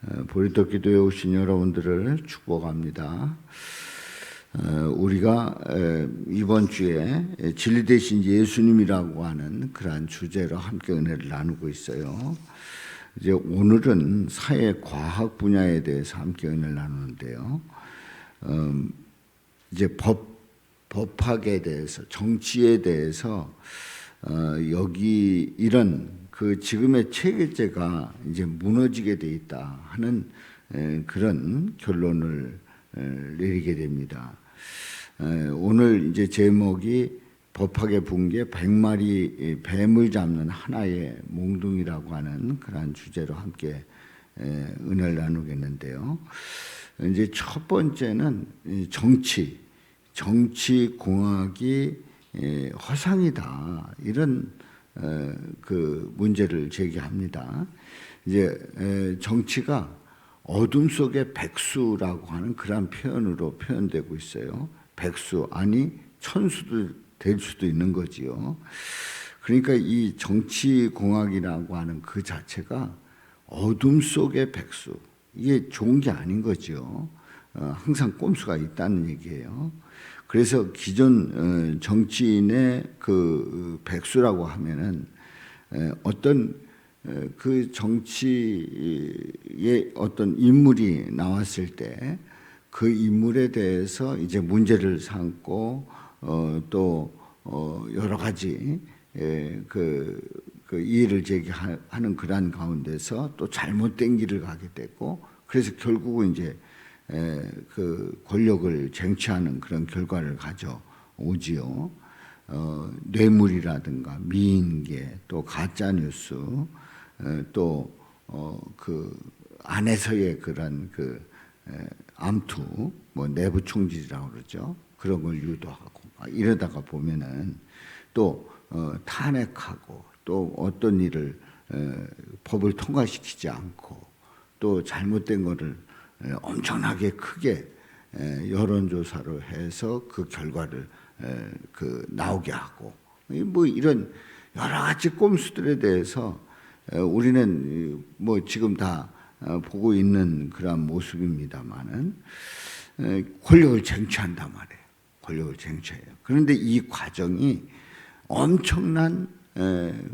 보리떡 기도에 오신 여러분들을 축복합니다. 우리가 이번 주에 진리 대신 예수님이라고 하는 그러한 주제로 함께 은혜를 나누고 있어요. 이제 오늘은 사회과학 분야에 대해서 함께 은혜를 나누는데요. 이제 법학에 대해서, 정치에 대해서 여기 이런 그 지금의 체계제가 이제 무너지게 돼 있다 하는 그런 결론을 내리게 됩니다. 오늘 이제 제목이 법학의 붕괴 100마리 뱀을 잡는 하나의 몽둥이라고 하는 그러한 주제로 함께 은혜를 나누겠는데요. 이제 첫 번째는 정치 공학이 허상이다, 이런 그 문제를 제기합니다. 이제 정치가 어둠 속의 백수라고 하는 그런 표현으로 표현되고 있어요. 백수, 아니 천수도 될 수도 있는 거지요. 그러니까 이 정치공학이라고 하는 그 자체가 어둠 속의 백수, 이게 좋은 게 아닌 거죠. 항상 꼼수가 있다는 얘기예요. 그래서 기존 정치인의 그 백수라고 하면은 어떤 그 정치의 어떤 인물이 나왔을 때 그 인물에 대해서 이제 문제를 삼고 또 여러 가지 그 이해를 제기하는 그러한 가운데서 또 잘못된 길을 가게 되고, 그래서 결국은 이제 그 권력을 쟁취하는 그런 결과를 가져오지요. 뇌물이라든가 미인계, 또 가짜 뉴스, 또 그 안에서의 그런 그 암투, 뭐 내부 총질이라고 그러죠. 그런 걸 유도하고 이러다가 보면은 또 탄핵하고, 또 어떤 일을 법을 통과시키지 않고, 또 잘못된 거를 엄청나게 크게 여론조사로 해서 그 결과를 나오게 하고, 뭐 이런 여러 가지 꼼수들에 대해서 우리는 뭐 지금 다 보고 있는 그런 모습입니다만은 권력을 쟁취한단 말이에요. 권력을 쟁취해요. 그런데 이 과정이 엄청난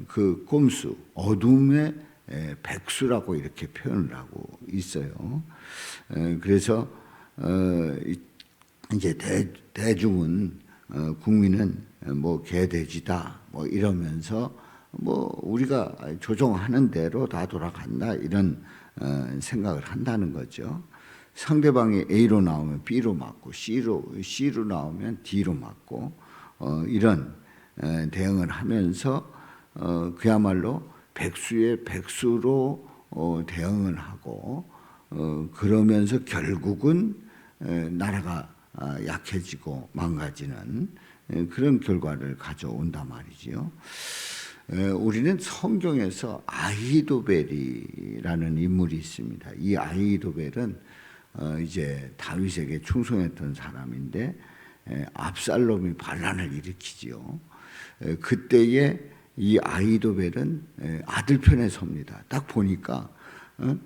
그 꼼수, 어둠의 백수라고 이렇게 표현을 하고 있어요. 그래서 이제 대중은 국민은 뭐 개돼지다 뭐 이러면서 뭐 우리가 조종하는 대로 다 돌아간다, 이런 생각을 한다는 거죠. 상대방이 A로 나오면 B로 맞고 C로 나오면 D로 맞고 이런 대응을 하면서 그야말로 백수의 백수로 대응을 하고, 그러면서 결국은 나라가 약해지고 망가지는 그런 결과를 가져온단 말이지요. 우리는 성경에서 아히도벨이라는 인물이 있습니다. 이 아히도벨은 이제 다윗에게 충성했던 사람인데 압살롬이 반란을 일으키지요. 그때에 이 아히도벨은 아들 편에 섭니다. 딱 보니까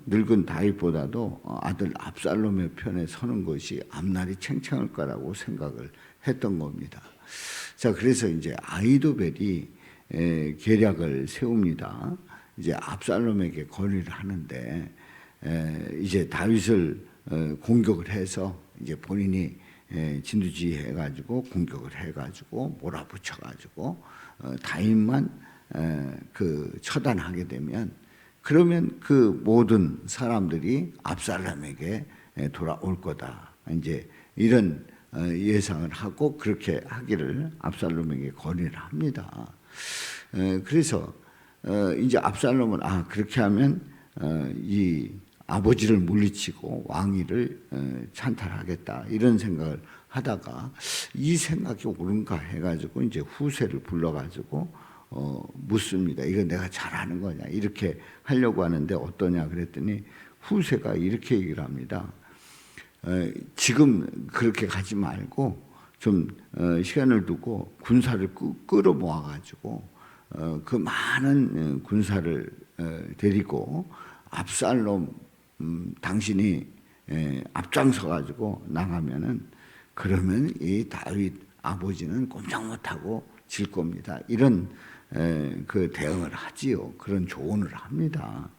늙은 다윗보다도 아들 압살롬의 편에 서는 것이 앞날이 챙챙할 거라고 생각을 했던 겁니다. 자, 그래서 이제 아히도벨이 계략을 세웁니다. 이제 압살롬에게 건의를 하는데 이제 다윗을 공격을 해서 이제 본인이 진두지휘해가지고 공격을 해가지고 몰아붙여가지고 다윗만 그 처단하게 되면, 그러면 그 모든 사람들이 압살롬에게 돌아올 거다, 이제 이런 예상을 하고 그렇게 하기를 압살롬에게 건의를 합니다. 그래서 이제 압살롬은 그렇게 하면 이 아버지를 물리치고 왕위를 찬탈하겠다, 이런 생각을 하다가 이 생각이 옳은가 해가지고 이제 후세를 불러가지고 묻습니다. 이거 내가 잘하는 거냐, 이렇게 하려고 하는데 어떠냐 그랬더니 후세가 이렇게 얘기를 합니다. 지금 그렇게 가지 말고 좀 시간을 두고 군사를 끌어모아 가지고 그 많은 군사를 데리고 압살롬 당신이 앞장서 가지고 나가면은 그러면 이 다윗 아버지는 꼼짝 못하고 질 겁니다. 이런 그 대응을 하지요. 그런 조언을 합니다.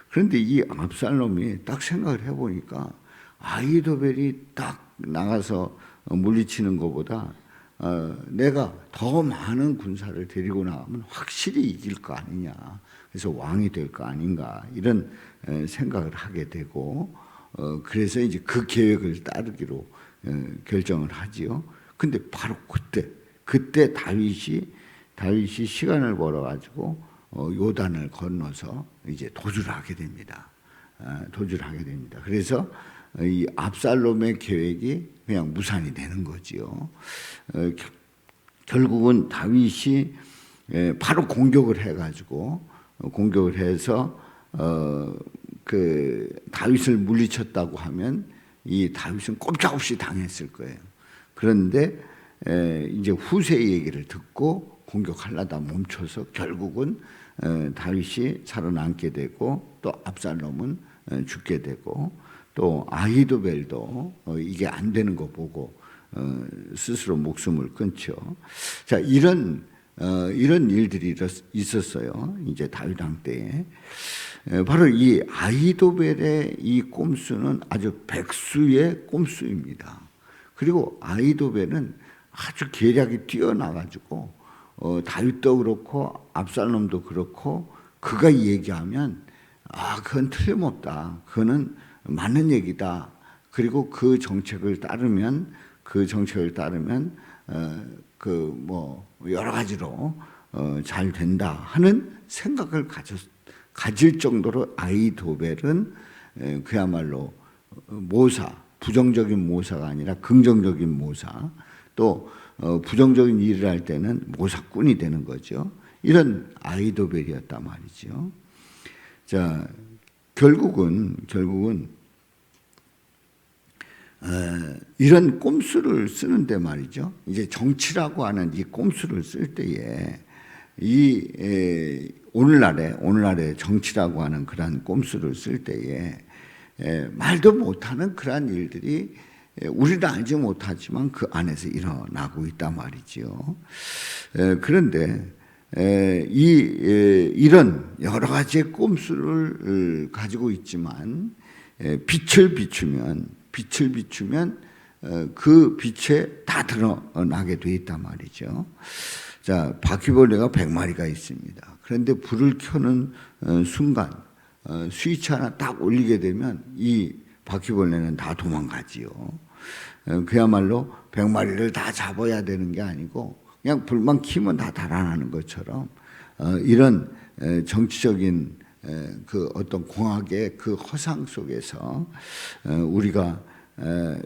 그런데 이 압살롬이 딱 생각을 해보니까 아히도벨이 딱 나가서 물리치는 것보다 내가 더 많은 군사를 데리고 나가면 확실히 이길 거 아니냐. 그래서 왕이 될 거 아닌가 이런 생각을 하게 되고 그래서 이제 그 계획을 따르기로 결정을 하지요. 근데 바로 그때 다윗이 시간을 벌어가지고 요단을 건너서 이제 도주를 하게 됩니다. 그래서 이 압살롬의 계획이 그냥 무산이 되는 거지요. 결국은 다윗이 바로 공격을 해서 그 다윗을 물리쳤다고 하면 이 다윗은 꼼짝없이 당했을 거예요. 그런데 이제 후세의 얘기를 듣고 공격하려다 멈춰서 결국은 다윗이 살아남게 되고 또 압살롬은 죽게 되고 또 아히도벨도 이게 안 되는 거 보고 스스로 목숨을 끊죠. 자, 이런 일들이 있었어요. 이제 다윗 왕 때에 바로 이 아히도벨의 이 꼼수는 아주 백수의 꼼수입니다. 그리고 아히도벨은 아주 계략이 뛰어나가지고 다윗도 그렇고 압살롬도 그렇고 그가 얘기하면 그건 틀림없다. 그거는 맞는 얘기다. 그리고 그 정책을 따르면 그 뭐 여러 가지로 잘 된다 하는 생각을 가질 정도로 아히도벨은 그야말로 부정적인 모사가 아니라 긍정적인 모사, 또 부정적인 일을 할 때는 모사꾼이 되는 거죠. 이런 아히도벨이었단 말이죠. 자, 결국은 이런 꼼수를 쓰는데 말이죠. 이제 정치라고 하는 이 꼼수를 쓸 때에 오늘날의 정치라고 하는 그러한 꼼수를 쓸 때에 말도 못하는 그러한 일들이 우리는 알지 못하지만 그 안에서 일어나고 있단 말이죠. 그런데 이런 여러 가지의 꼼수를 가지고 있지만 빛을 비추면 그 빛에 다 드러나게 돼 있단 말이죠. 자, 바퀴벌레가 100마리가 있습니다. 그런데 불을 켜는 순간 스위치 하나 딱 올리게 되면 이 바퀴벌레는 다 도망가지요. 그야말로 100마리를 다 잡아야 되는 게 아니고 그냥 불만 켜면 다 달아나는 것처럼 이런 정치적인 그 어떤 공학의 그 허상 속에서 우리가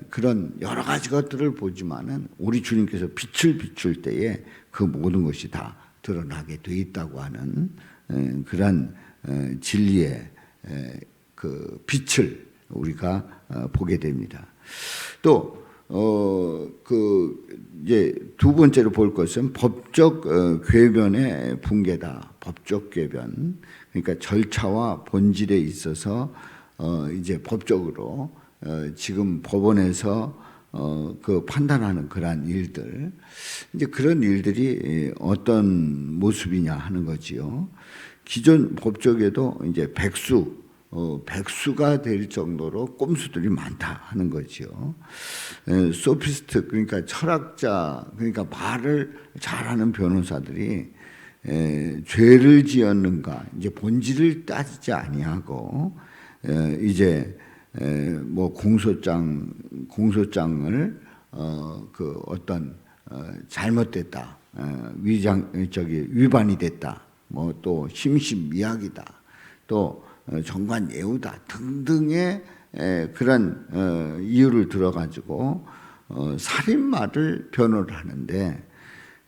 그런 여러 가지 것들을 보지만은 우리 주님께서 빛을 비출 때에 그 모든 것이 다 드러나게 돼 있다고 하는 그런 진리의 그 빛을 우리가 보게 됩니다. 또 이제 두 번째로 볼 것은 법적 궤변의 붕괴다. 법적 궤변. 그러니까 절차와 본질에 있어서 이제 법적으로 지금 법원에서 그 판단하는 그러한 일들, 이제 그런 일들이 어떤 모습이냐 하는 거지요. 기존 법적에도 이제 백수가 될 정도로 꼼수들이 많다 하는 거죠. 소피스트, 그러니까 철학자, 그러니까 말을 잘하는 변호사들이 죄를 지었는가 이제 본질을 따지지 아니하고 이제 뭐 공소장을 그 어떤 잘못됐다, 위반이 됐다, 뭐 또 심신미약이다, 또 정관 예우다 등등의 그런 이유를 들어가지고 살인마를 변호를 하는데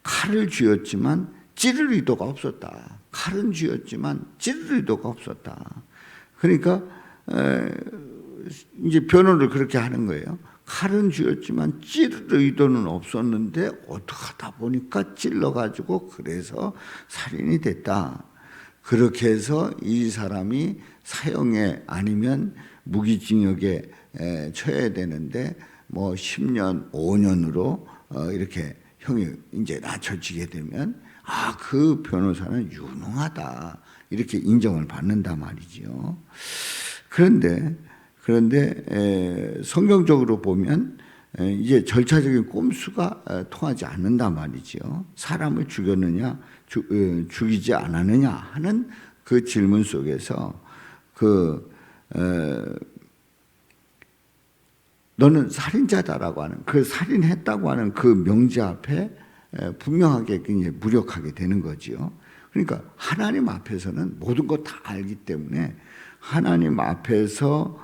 칼을 쥐었지만 찌를 의도가 없었다. 칼은 쥐었지만 찌를 의도가 없었다. 그러니까 이제 변호를 그렇게 하는 거예요. 칼은 쥐었지만 찌를 의도는 없었는데 어떻게 하다 보니까 찔러가지고 그래서 살인이 됐다. 그렇게 해서 이 사람이 사형에 아니면 무기징역에 처해야 되는데 뭐 10년, 5년으로 이렇게 형이 이제 낮춰지게 되면 그 변호사는 유능하다 이렇게 인정을 받는단 말이지요. 그런데 성경적으로 보면 이제 절차적인 꼼수가 통하지 않는단 말이지요. 사람을 죽였느냐, 죽이지 않았느냐 하는 그 질문 속에서 너는 살인자다라고 하는 그 살인했다고 하는 그 명제 앞에 분명하게 굉장히 무력하게 되는 거지요. 그러니까 하나님 앞에서는 모든 것 다 알기 때문에 하나님 앞에서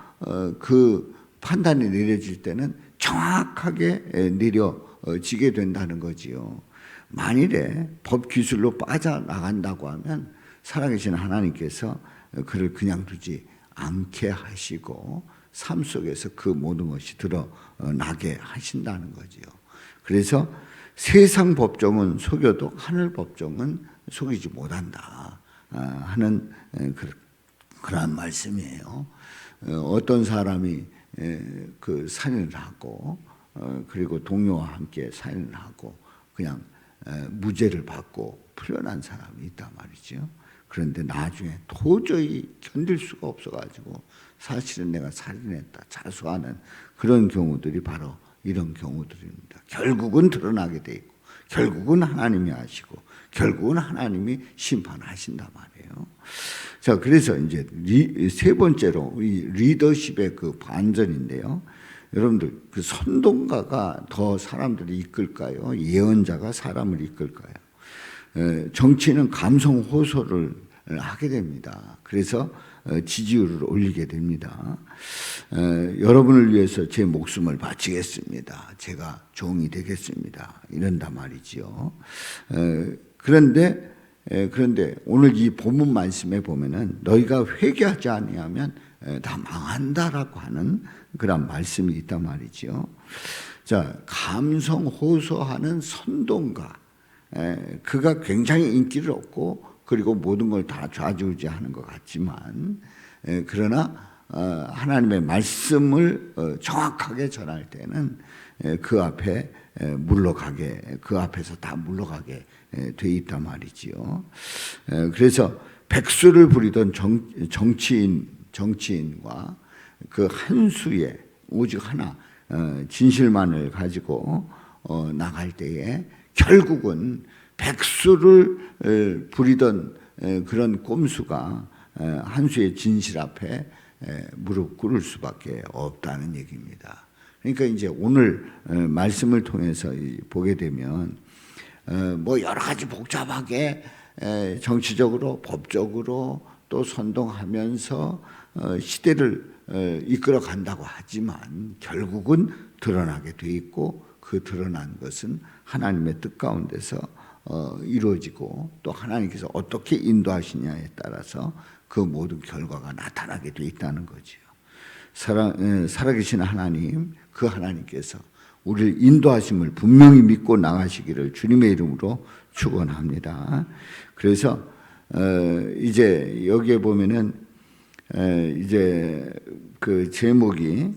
그 판단이 내려질 때는 정확하게 내려지게 된다는 거지요. 만일에 법 기술로 빠져나간다고 하면 살아계신 하나님께서 그를 그냥 두지 않게 하시고 삶 속에서 그 모든 것이 드러나게 하신다는 거지요. 그래서 세상 법정은 속여도 하늘 법정은 속이지 못한다 하는 그런 말씀이에요. 어떤 사람이 그 살인을 하고 그리고 동료와 함께 살인을 하고 그냥 무죄를 받고 풀려난 사람이 있단 말이죠. 그런데 나중에 도저히 견딜 수가 없어가지고 사실은 내가 살인했다 자수하는 그런 경우들이 바로 이런 경우들입니다. 결국은 드러나게 돼 있고 결국은 하나님이 하시고 결국은 하나님이 심판하신단 말이에요. 자, 그래서 이제 세 번째로 이 리더십의 그 반전인데요. 여러분들 그 선동가가 더 사람들을 이끌까요? 예언자가 사람을 이끌까요? 정치는 감성 호소를 하게 됩니다. 그래서 지지율을 올리게 됩니다. 여러분을 위해서 제 목숨을 바치겠습니다. 제가 종이 되겠습니다. 이런단 말이지요. 그런데 오늘 이 본문 말씀에 보면은 너희가 회개하지 아니하면 다 망한다라고 하는 그런 말씀이 있단 말이지요. 자, 감성 호소하는 선동가, 그가 굉장히 인기를 얻고 그리고 모든 걸 다 좌지우지하는 것 같지만 그러나 하나님의 말씀을 정확하게 전할 때는 그 앞에 물러가게 그 앞에서 다 물러가게 돼 있단 말이지요. 그래서 백수를 부리던 정치인과 그 한 수의 오직 하나 진실만을 가지고 나갈 때에 결국은 백수를 부리던 그런 꼼수가 한 수의 진실 앞에 무릎 꿇을 수밖에 없다는 얘기입니다. 그러니까 이제 오늘 말씀을 통해서 보게 되면 뭐 여러 가지 복잡하게 정치적으로 법적으로 또 선동하면서 시대를 이끌어 간다고 하지만 결국은 드러나게 돼 있고 그 드러난 것은 하나님의 뜻 가운데서 이루어지고 또 하나님께서 어떻게 인도하시냐에 따라서 그 모든 결과가 나타나게 돼 있다는 거지요. 살아계신 하나님, 그 하나님께서 우리를 인도하심을 분명히 믿고 나가시기를 주님의 이름으로 축원합니다. 그래서 이제 여기에 보면은 이제 그 제목이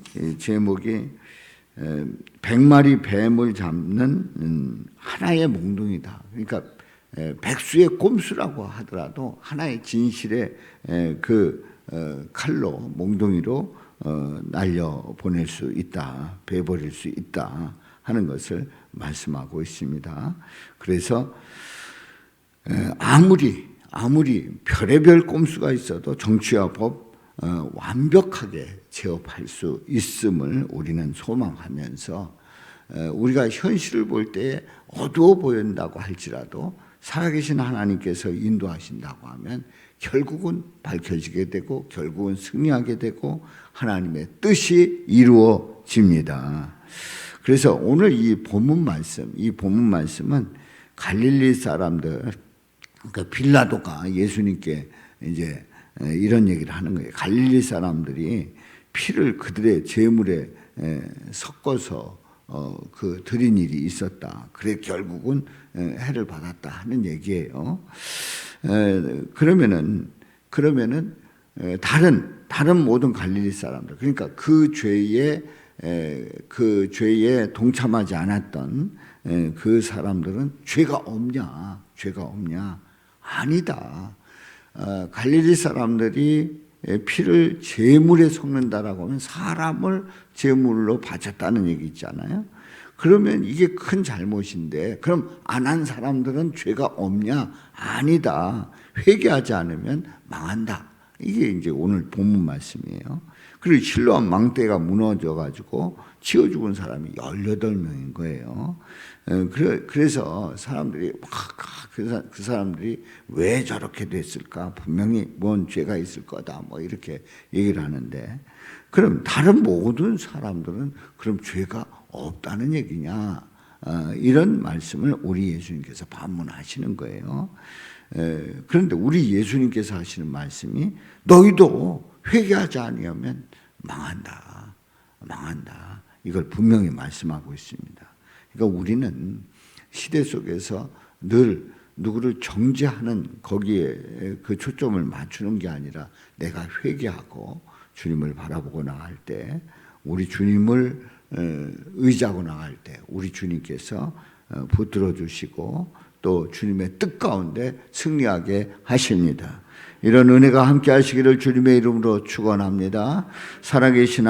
100마리 뱀을 잡는 하나의 몽둥이다. 그러니까 백수의 꼼수라고 하더라도 하나의 진실의 그 칼로 몽둥이로 날려 보낼 수 있다, 베버릴 수 있다 하는 것을 말씀하고 있습니다. 그래서 아무리 별의별 꼼수가 있어도 정치와 법 완벽하게 제어할 수 있음을 우리는 소망하면서 우리가 현실을 볼 때 어두워 보인다고 할지라도 살아계신 하나님께서 인도하신다고 하면 결국은 밝혀지게 되고 결국은 승리하게 되고 하나님의 뜻이 이루어집니다. 그래서 오늘 이 본문 말씀은 갈릴리 사람들, 그러니까 빌라도가 예수님께 이제 이런 얘기를 하는 거예요. 갈릴리 사람들이 피를 그들의 제물에 섞어서 그 드린 일이 있었다. 그래 결국은 해를 받았다 하는 얘기예요. 그러면은 다른 모든 갈릴리 사람들, 그러니까 그 죄에 동참하지 않았던 그 사람들은 죄가 없냐? 아니다. 갈릴리 사람들이 피를 제물에 섞는다라고 하면 사람을 제물로 바쳤다는 얘기 있잖아요. 그러면 이게 큰 잘못인데, 그럼 안 한 사람들은 죄가 없냐? 아니다. 회개하지 않으면 망한다. 이게 이제 오늘 본문 말씀이에요. 그리고 실로암 망대가 무너져가지고 치워 죽은 사람이 18명인 거예요. 그래서 사람들이 그 사람들이 왜 저렇게 됐을까? 분명히 뭔 죄가 있을 거다. 뭐 이렇게 얘기를 하는데, 그럼 다른 모든 사람들은 그럼 죄가 없다는 얘기냐? 이런 말씀을 우리 예수님께서 반문하시는 거예요. 그런데 우리 예수님께서 하시는 말씀이 너희도 회개하지 아니하면 망한다. 이걸 분명히 말씀하고 있습니다. 그러니까 우리는 시대 속에서 늘 누구를 정죄하는 거기에 그 초점을 맞추는 게 아니라 내가 회개하고 주님을 바라보고 나갈 때, 우리 주님을 의지하고 나갈 때 우리 주님께서 붙들어 주시고 또 주님의 뜻 가운데 승리하게 하십니다. 이런 은혜가 함께 하시기를 주님의 이름으로 축원합니다. 살아계신